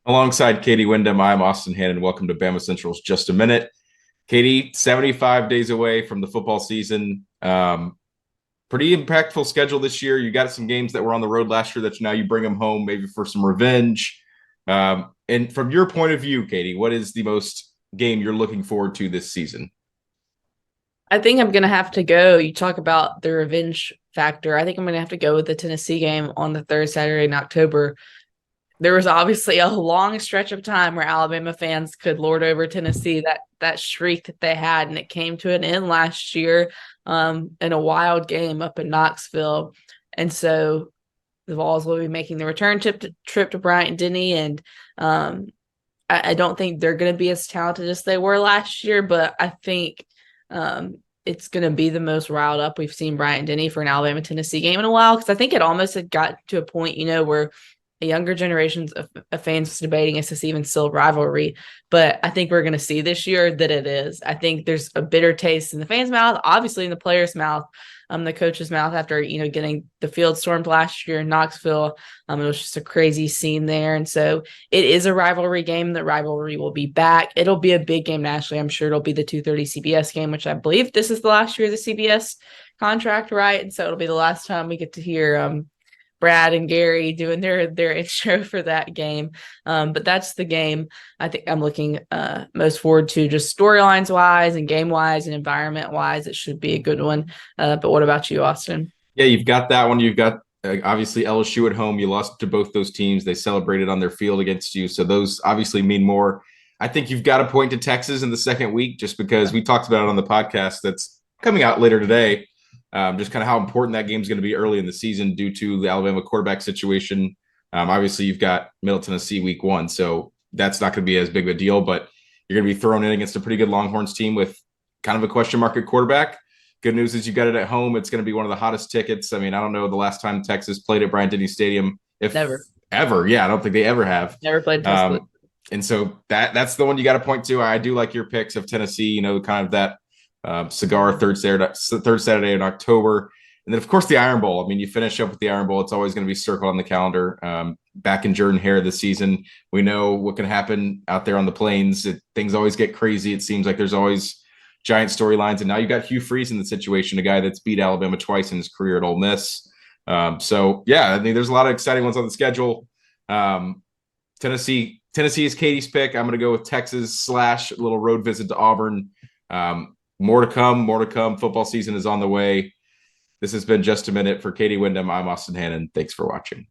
Alongside Katie Wyndham, I'm Austin Hannon. Welcome to Bama Central's Just a Minute. Katie, 75 days away from the football season. Pretty impactful schedule this year. You got some games that were on the road last year that now you bring them home, maybe for some revenge. And from your point of view, Katie, what is the most game you're looking forward to this season? I think I'm gonna have to go. You talk about the revenge factor. I think I'm gonna have to go with the Tennessee game on the third Saturday in October. There was obviously a long stretch of time where Alabama fans could lord over Tennessee, that streak that they had, and it came to an end last year in a wild game up in Knoxville. And so the Vols will be making the return trip to Bryant Denny, and I don't think they're going to be as talented as they were last year, but I think it's going to be the most riled up we've seen Bryant Denny for an Alabama Tennessee game in a while, because I think it almost had got to a point, where a younger generations of fans was debating is this even still rivalry, but I think we're going to see this year that it is. I think there's a bitter taste in the fans' mouth, obviously in the players' mouth, the coach's mouth after getting the field stormed last year in Knoxville. It was just a crazy scene there, and so it is a rivalry game. The rivalry will be back. It'll be a big game nationally. I'm sure it'll be the 2:30 CBS game, which I believe this is the last year of the CBS contract, right? And so it'll be the last time we get to hear Brad and Gary doing their intro for that game. But that's the game I think I'm looking most forward to, just storylines wise and game wise and environment wise. It should be a good one. But what about you, Austin? Yeah, you've got that one. You've got obviously LSU at home. You lost to both those teams. They celebrated on their field against you. So those obviously mean more. I think you've got to point to Texas in the second week just because we talked about it on the podcast that's coming out later today. Just kind of how important that game is going to be early in the season due to the Alabama quarterback situation. Obviously, you've got Middle Tennessee week one, so that's not going to be as big of a deal, but you're going to be thrown in against a pretty good Longhorns team with kind of a question mark at quarterback. Good news is you got it at home. It's going to be one of the hottest tickets. I mean, I don't know the last time Texas played at Bryant-Denny Stadium, if Never. ever. Yeah, I don't think they ever have. Never played Tuscaloosa. And so that's the one you got to point to. I do like your picks of Tennessee, kind of that cigar third Saturday in October. And then, of course, the Iron Bowl. I mean, you finish up with the Iron Bowl. It's always going to be circled on the calendar. Back in Jordan-Hare this season, we know what can happen out there on the plains. Things always get crazy. It seems like there's always giant storylines. And now you got Hugh Freeze in the situation, a guy that's beat Alabama twice in his career at Ole Miss. So, yeah, I mean, there's a lot of exciting ones on the schedule. Tennessee is Katie's pick. I'm going to go with Texas / a little road visit to Auburn. More to come. Football season is on the way. This has been Just a Minute. For Katie Wyndham, I'm Austin Hannon. Thanks for watching.